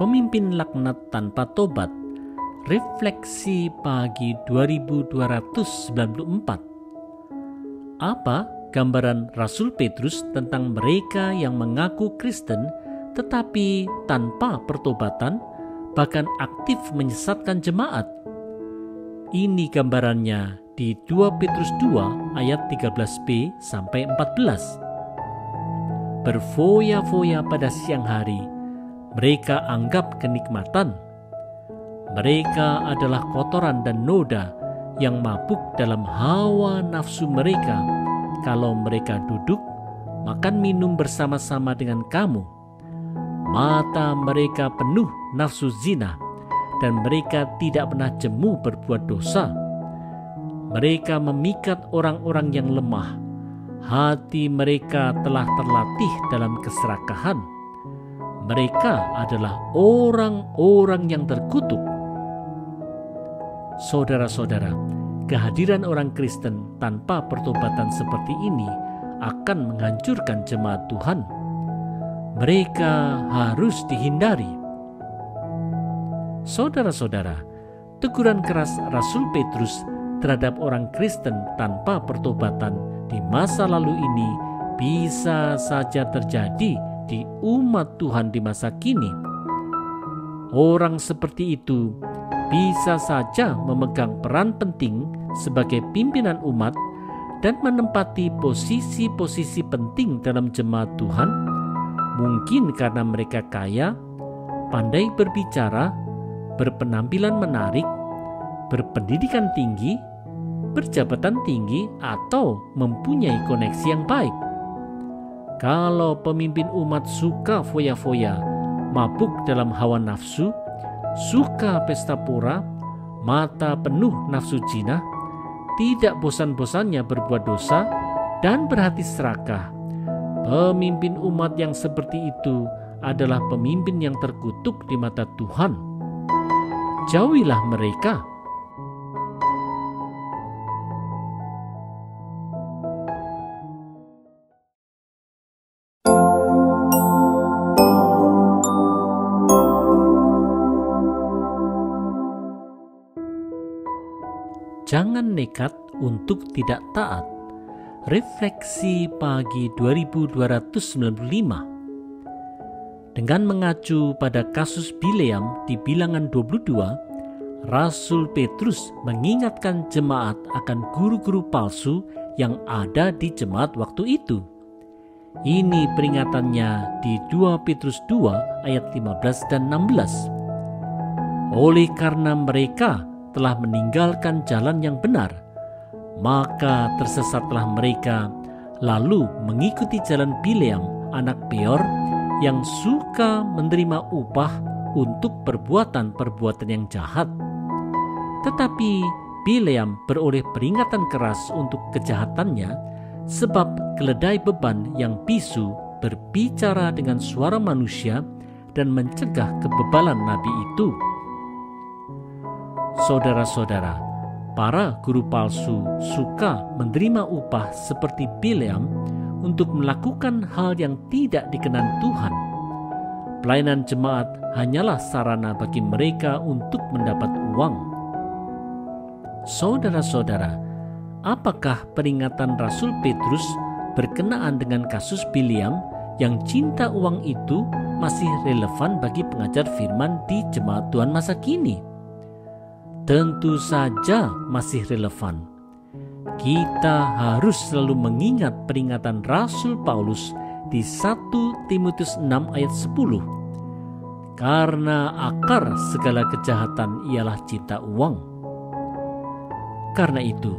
Pemimpin laknat tanpa tobat. Refleksi pagi 2294. Apa gambaran Rasul Petrus tentang mereka yang mengaku Kristen tetapi tanpa pertobatan, bahkan aktif menyesatkan jemaat? Ini gambarannya di 2 Petrus 2 ayat 13b sampai 14. Berfoya-foya pada siang hari, mereka anggap kenikmatan. Mereka adalah kotoran dan noda yang mabuk dalam hawa nafsu mereka. Kalau mereka duduk, makan minum bersama-sama dengan kamu. Mata mereka penuh nafsu zina, dan mereka tidak pernah jemu berbuat dosa. Mereka memikat orang-orang yang lemah. Hati mereka telah terlatih dalam keserakahan. Mereka adalah orang-orang yang terkutuk. Saudara-saudara, kehadiran orang Kristen tanpa pertobatan seperti ini akan menghancurkan jemaat Tuhan. Mereka harus dihindari. Saudara-saudara, teguran keras Rasul Petrus terhadap orang Kristen tanpa pertobatan di masa lalu ini bisa saja terjadi di umat Tuhan di masa kini. Orang seperti itu bisa saja memegang peran penting sebagai pimpinan umat dan menempati posisi-posisi penting dalam jemaat Tuhan, mungkin karena mereka kaya, pandai berbicara, berpenampilan menarik, berpendidikan tinggi, berjabatan tinggi, atau mempunyai koneksi yang baik. Kalau pemimpin umat suka foya-foya, mabuk dalam hawa nafsu, suka pesta pora, mata penuh nafsu zina, tidak bosan-bosannya berbuat dosa, dan berhati serakah, pemimpin umat yang seperti itu adalah pemimpin yang terkutuk di mata Tuhan. Jauhilah mereka. Jangan nekat untuk tidak taat. Refleksi pagi 2295. Dengan mengacu pada kasus Bileam di Bilangan 22, Rasul Petrus mengingatkan jemaat akan guru-guru palsu yang ada di jemaat waktu itu. Ini peringatannya di 2 Petrus 2 ayat 15 dan 16. Oleh karena mereka telah meninggalkan jalan yang benar, maka tersesatlah mereka, lalu mengikuti jalan Bileam anak Beor yang suka menerima upah untuk perbuatan-perbuatan yang jahat. Tetapi Bileam beroleh peringatan keras untuk kejahatannya, sebab keledai beban yang bisu berbicara dengan suara manusia dan mencegah kebebalan nabi itu. Saudara-saudara, para guru palsu suka menerima upah seperti Bileam untuk melakukan hal yang tidak dikenan Tuhan. Pelayanan jemaat hanyalah sarana bagi mereka untuk mendapat uang. Saudara-saudara, apakah peringatan Rasul Petrus berkenaan dengan kasus Bileam yang cinta uang itu masih relevan bagi pengajar firman di jemaat Tuhan masa kini? Tentu saja masih relevan. Kita harus selalu mengingat peringatan Rasul Paulus di 1 Timotius 6 ayat 10. Karena akar segala kejahatan ialah cinta uang. Karena itu,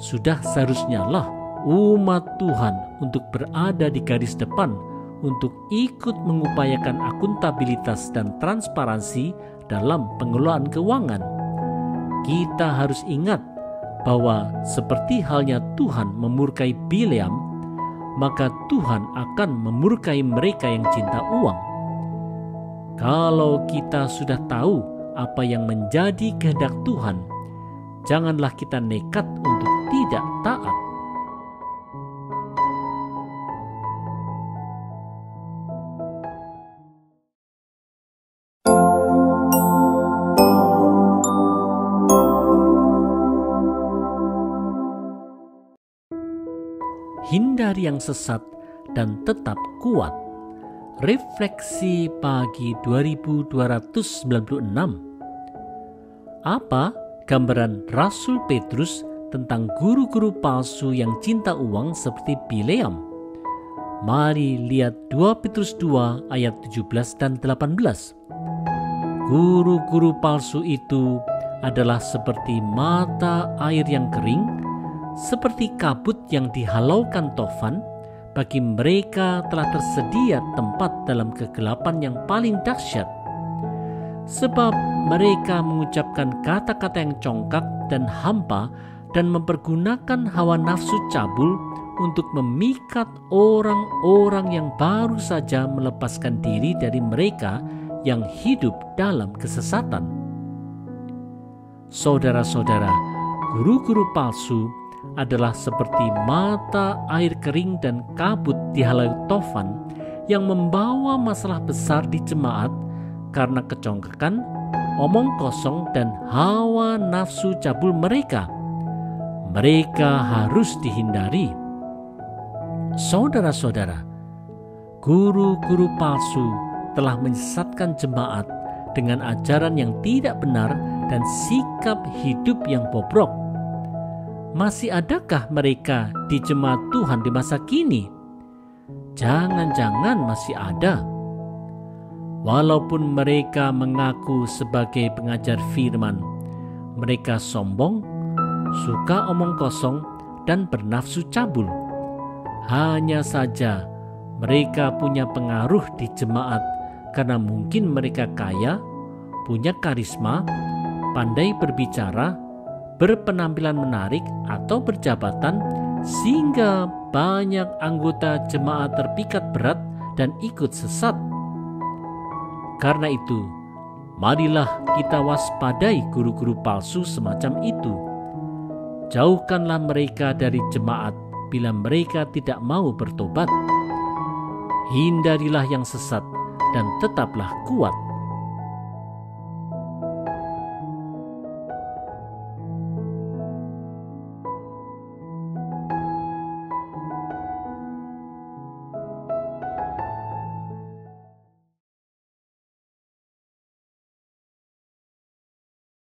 sudah seharusnya lah umat Tuhan untuk berada di garis depan untuk ikut mengupayakan akuntabilitas dan transparansi dalam pengelolaan keuangan. Kita harus ingat bahwa seperti halnya Tuhan memurkai Bileam, maka Tuhan akan memurkai mereka yang cinta uang. Kalau kita sudah tahu apa yang menjadi kehendak Tuhan, janganlah kita nekat untuk tidak taat. hindari yang sesat, dan tetap kuat. Refleksi pagi 2296. Apa gambaran Rasul Petrus tentang guru-guru palsu yang cinta uang seperti Bileam? Mari lihat 2 Petrus 2 ayat 17 dan 18. Guru-guru palsu itu adalah seperti mata air yang kering, seperti kabut yang dihalaukan tofan. Bagi mereka telah tersedia tempat dalam kegelapan yang paling dahsyat. Sebab mereka mengucapkan kata-kata yang congkak dan hampa dan mempergunakan hawa nafsu cabul untuk memikat orang-orang yang baru saja melepaskan diri dari mereka yang hidup dalam kesesatan. Saudara-saudara, guru-guru palsu adalah seperti mata air kering dan kabut dihalau tofan yang membawa masalah besar di jemaat karena kecongkakan, omong kosong, dan hawa nafsu cabul mereka. Mereka harus dihindari. Saudara-saudara, guru-guru palsu telah menyesatkan jemaat dengan ajaran yang tidak benar dan sikap hidup yang bobrok. Masih adakah mereka di jemaat Tuhan di masa kini? Jangan-jangan masih ada. Walaupun mereka mengaku sebagai pengajar firman, mereka sombong, suka omong kosong, dan bernafsu cabul. Hanya saja mereka punya pengaruh di jemaat karena mungkin mereka kaya, punya karisma, pandai berbicara, berpenampilan menarik, atau berjabatan, sehingga banyak anggota jemaat terpikat berat dan ikut sesat. Karena itu, marilah kita waspadai guru-guru palsu semacam itu. Jauhkanlah mereka dari jemaat bila mereka tidak mau bertobat. Hindarilah yang sesat dan tetaplah kuat.